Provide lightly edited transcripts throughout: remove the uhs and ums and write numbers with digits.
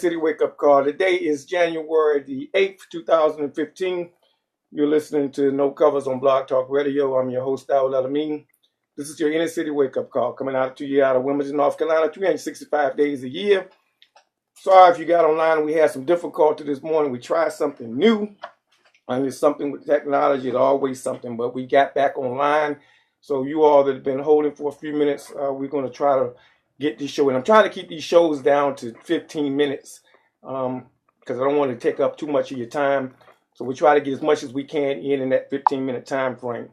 City Wake Up Call. Today is January the 8th, 2015. You're listening to No Covers on Blog Talk Radio. I'm your host, Dawud Alameen. This is your Inner City Wake Up Call coming out to you out of Wilmington, North Carolina, 365 days a year. Sorry if you got online and we had some difficulty this morning. We tried something new. And it's something with technology, it's always something, but we got back online. So you all that have been holding for a few minutes, we're going to try to get this show. And I'm trying to keep these shows down to 15 minutes because I don't want to take up too much of your time. So we try to get as much as we can in that 15-minute time frame.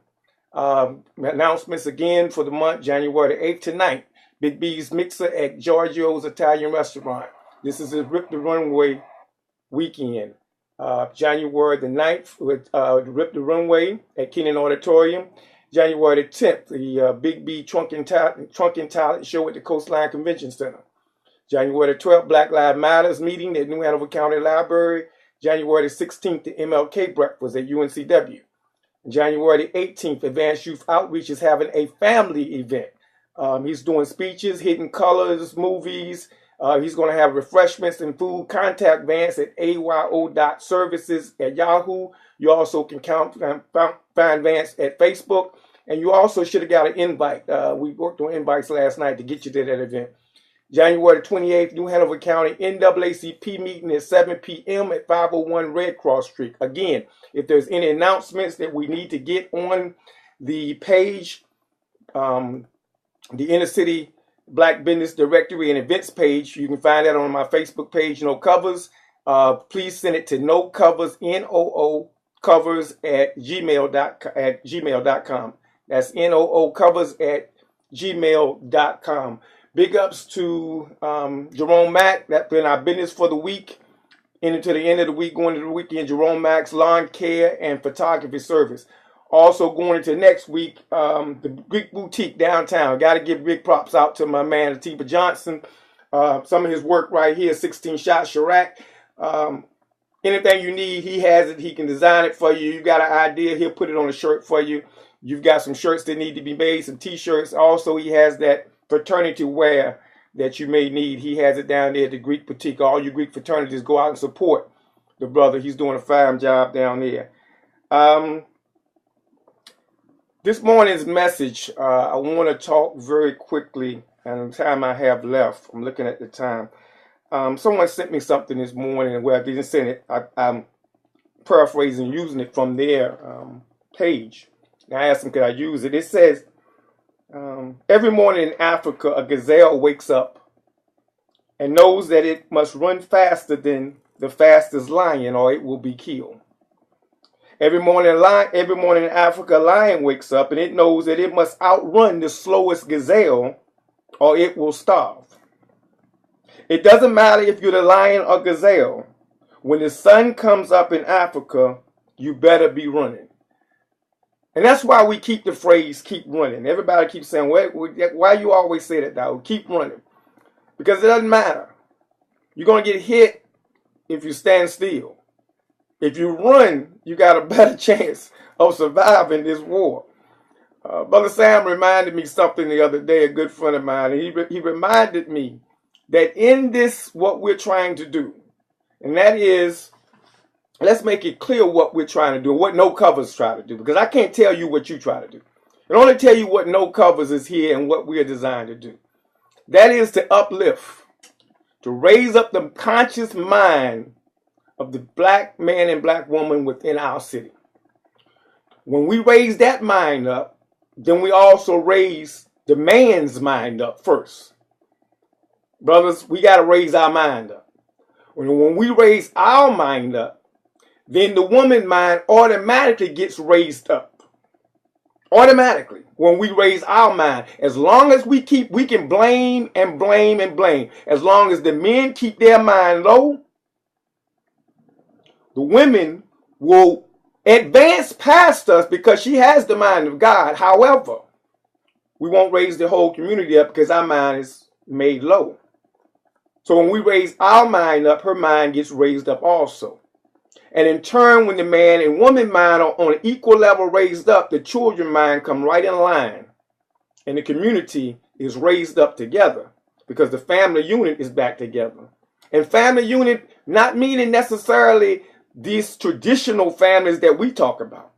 Announcements again for the month, January the 8th to 9th. Big B's Mixer at Giorgio's Italian Restaurant. This is a Rip the Runway weekend. January the 9th with Rip the Runway at Kenan Auditorium. January the 10th, the Big B Trunking Talent Show at the Coastline Convention Center. January the 12th, Black Lives Matters meeting at New Hanover County Library. January the 16th, the MLK Breakfast at UNCW. January the 18th, Advanced Youth Outreach is having a family event. He's doing speeches, hidden colors, movies. He's going to have refreshments and food. Contact Vance at ayo.services@yahoo. You also can find Vance at Facebook. And you also should have got an invite. We worked on invites last night to get you to that event. January 28th, New Hanover County NAACP meeting at 7 p.m. at 501 Red Cross Street. Again, if there's any announcements that we need to get on the page, the Inner City Black Business Directory and Events page, you can find that on my Facebook page, No Covers. Please send it to No Covers, NOO Covers at gmail.com. That's NOO Covers at gmail.com. Big ups to Jerome Mack. That's been our business for the week. Into the end of the week, going into the weekend, Jerome Mack's lawn care and photography service. Also going into next week, the Greek Boutique downtown. Got to give big props out to my man, Atiba Johnson. Some of his work right here, 16 Shot Chirac. Anything you need, he has it. He can design it for you. You got an idea, he'll put it on a shirt for you. You've got some shirts that need to be made, some T-shirts. Also, he has that fraternity wear that you may need. He has it down there at the Greek Boutique. All you Greek fraternities, go out and support the brother. He's doing a fine job down there. This morning's message, I want to talk very quickly, and the time I have left, I'm looking at the time. Someone sent me something this morning, well, they didn't send it. I'm paraphrasing, using it from their page. And I asked them, could I use it? It says, every morning in Africa, a gazelle wakes up and knows that it must run faster than the fastest lion or it will be killed. Every morning in Africa, a lion wakes up and it knows that it must outrun the slowest gazelle or it will starve. It doesn't matter if you're the lion or gazelle. When the sun comes up in Africa, you better be running. And that's why we keep the phrase, keep running. Everybody keeps saying, why you always say that, Dawud? Keep running. Because it doesn't matter. You're going to get hit if you stand still. If you run, you got a better chance of surviving this war. Brother Sam reminded me something the other day, a good friend of mine. And he reminded me that in this, what we're trying to do, and that is, let's make it clear what we're trying to do, what No Covers try to do, because I can't tell you what you try to do. I can only tell you what No Covers is here and what we are designed to do. That is to uplift, to raise up the conscious mind of the black man and black woman within our city. When we raise that mind up, then we also raise the man's mind up first. Brothers, we got to raise our mind up. When we raise our mind up, then the woman's mind automatically gets raised up. Automatically, when we raise our mind. As long as we can blame and blame and blame. As long as the men keep their mind low, the women will advance past us because she has the mind of God. However, we won't raise the whole community up because our mind is made low. So when we raise our mind up, her mind gets raised up also. And in turn, when the man and woman mind are on an equal level raised up, the children mind come right in line. And the community is raised up together because the family unit is back together. And family unit, not meaning necessarily these traditional families that we talk about.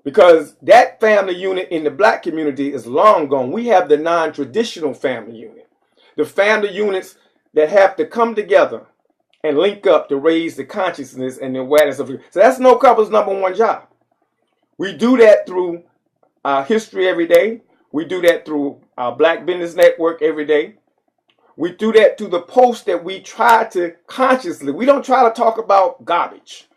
Because that family unit in the black community is long gone. We have the non-traditional family unit. The family units that have to come together and link up to raise the consciousness and the awareness of it. So that's No Cover's number one job. We do that through our history every day. We do that through our Black Business Network every day. We do that through the posts that we try to consciously. We don't try to talk about garbage.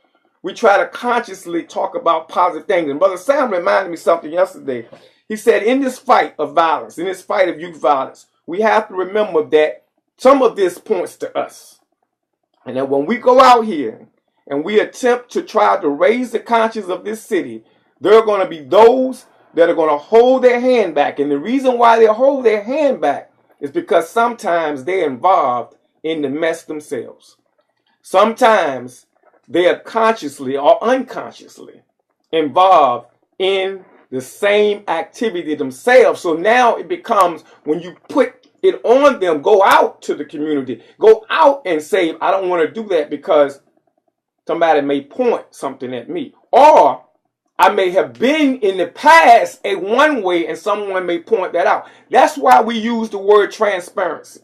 We try to consciously talk about positive things. And Brother Sam reminded me something yesterday. He said, in this fight of violence, in this fight of youth violence, we have to remember that some of this points to us. And that when we go out here and we attempt to try to raise the conscience of this city, there are going to be those that are going to hold their hand back. And the reason why they hold their hand back is because sometimes they're involved in the mess themselves. Sometimes they are consciously or unconsciously involved in the same activity themselves. So now it becomes, when you put it on them, go out to the community, go out and say, I don't want to do that because somebody may point something at me. Or I may have been in the past a one way and someone may point that out. That's why we use the word transparency.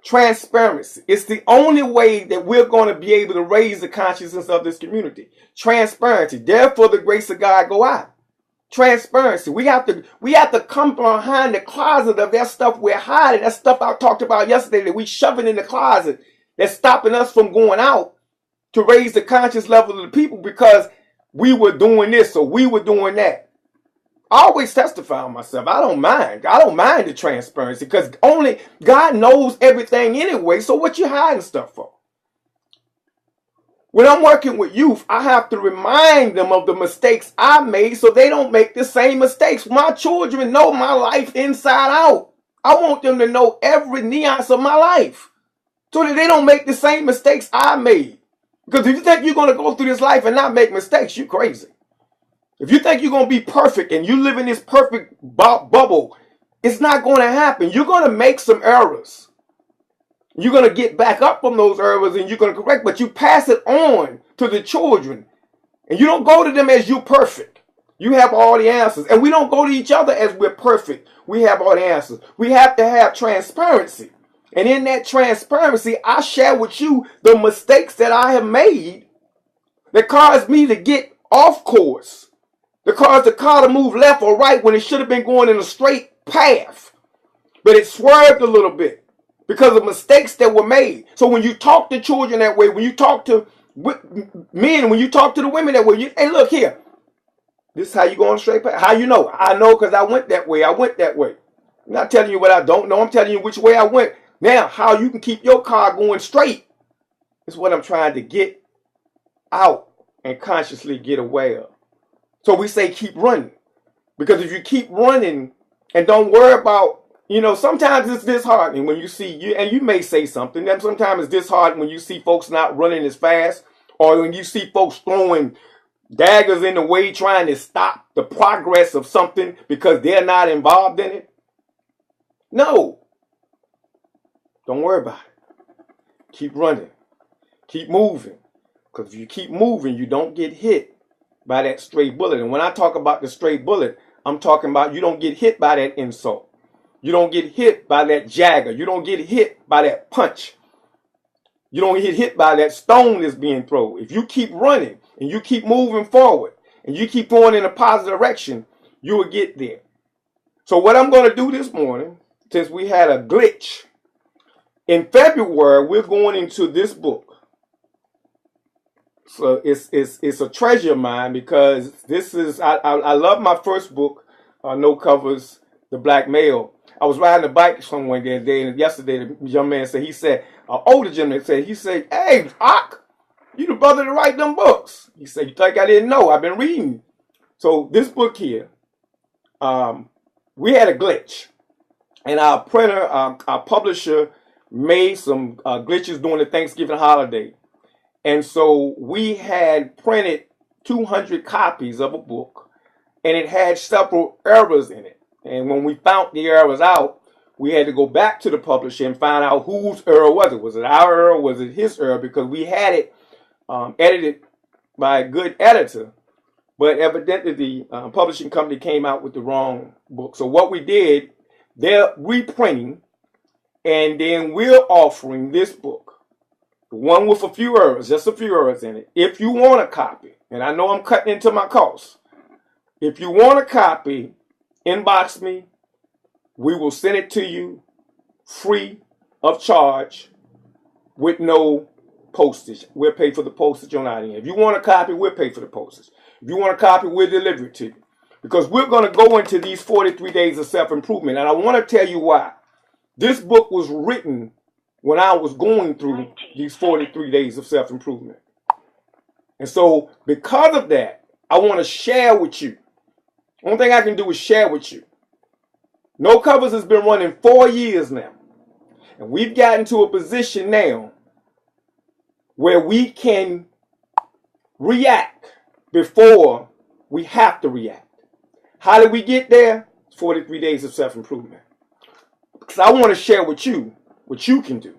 Transparency. It's the only way that we're going to be able to raise the consciousness of this community. Transparency. Therefore, the grace of God go out. Transparency. We have to come behind the closet of that stuff we're hiding. That stuff I talked about yesterday that we shoving in the closet that's stopping us from going out to raise the conscious level of the people because we were doing this or we were doing that. I always testify on myself. I don't mind. I don't mind the transparency because only God knows everything anyway. So what you hiding stuff for? When I'm working with youth, I have to remind them of the mistakes I made so they don't make the same mistakes. My children know my life inside out. I want them to know every nuance of my life so that they don't make the same mistakes I made. Because if you think you're going to go through this life and not make mistakes, you're crazy. If you think you're going to be perfect and you live in this perfect bubble, it's not going to happen. You're going to make some errors. You're going to get back up from those errors and you're going to correct, but you pass it on to the children. And you don't go to them as you're perfect. You have all the answers. And we don't go to each other as we're perfect. We have all the answers. We have to have transparency. And in that transparency, I share with you the mistakes that I have made that caused me to get off course. That caused the car to move left or right when it should have been going in a straight path. But it swerved a little bit because of mistakes that were made. So when you talk to children that way, when you talk to men, when you talk to the women that way, hey, look here. This is how you go on a straight path. How you know? I know because I went that way. I went that way. I'm not telling you what I don't know. I'm telling you which way I went. Now, how you can keep your car going straight is what I'm trying to get out and consciously get aware of. So we say keep running. Because if you keep running and don't worry about, sometimes it's disheartening when you see you, and you may say something, then sometimes it's disheartening when you see folks not running as fast, or when you see folks throwing daggers in the way trying to stop the progress of something because they're not involved in it. No. Don't worry about it. Keep running. Keep moving. Because if you keep moving, you don't get hit by that stray bullet. And when I talk about the stray bullet, I'm talking about you don't get hit by that insult. You don't get hit by that jagger. You don't get hit by that punch. You don't get hit by that stone that's being thrown. If you keep running and you keep moving forward and you keep going in a positive direction, you will get there. So what I'm going to do this morning, since we had a glitch, in February, we're going into this book. So it's a treasure of mine because this is, I love my first book, No Covers, The Black Male. I was riding a bike somewhere the other day, and yesterday the young man said, an older gentleman said, hey, Ock, you the brother to write them books. He said, you think I didn't know? I've been reading. So this book here, we had a glitch. And our printer, our publisher, made some glitches during the Thanksgiving holiday. And so we had printed 200 copies of a book, and it had several errors in it. And when we found the errors out, we had to go back to the publisher and find out whose error was it. Was it our error? Was it his error? Because we had it edited by a good editor, but evidently the publishing company came out with the wrong book. So what we did, they're reprinting, and then we're offering this book, the one with a few errors, just a few errors in it. If you want a copy, and I know I'm cutting into my costs, if you want a copy, inbox me. We will send it to you free of charge with no postage. We'll pay for the postage on our end. If you want a copy, we'll pay for the postage. If you want a copy, we'll deliver it to you. Because we're going to go into these 43 days of self-improvement. And I want to tell you why. This book was written when I was going through these 43 days of self-improvement. And so because of that, I want to share with you. Only thing I can do is share with you. No Covers has been running 4 years now. And we've gotten to a position now where we can react before we have to react. How did we get there? 43 days of self-improvement. Because I want to share with you what you can do.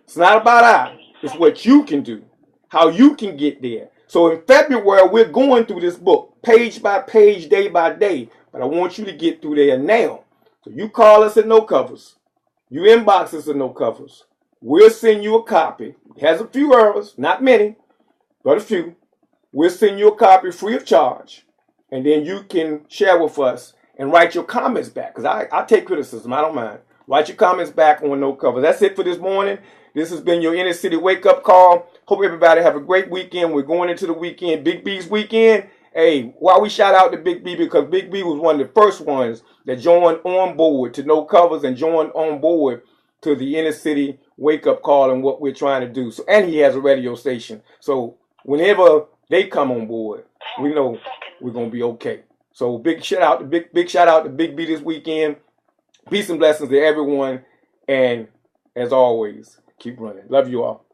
It's not about I, it's what you can do, how you can get there. So in February, we're going through this book, page by page, day by day. But I want you to get through there now. So you call us at No Covers. You inbox us at No Covers. We'll send you a copy. It has a few errors, not many, but a few. We'll send you a copy free of charge. And then you can share with us and write your comments back. Because I take criticism. I don't mind. Write your comments back on No Covers. That's it for this morning. This has been your Inner City Wake Up Call. Hope everybody have a great weekend. We're going into the weekend, Big B's weekend. Hey, why we shout out to Big B? Because Big B was one of the first ones that joined on board to No Covers and joined on board to the Inner City Wake Up Call and what we're trying to do. So, and he has a radio station. So whenever they come on board, we know we're gonna be okay. So big shout out to Big B this weekend. Peace and blessings to everyone. And as always, keep running. Love you all.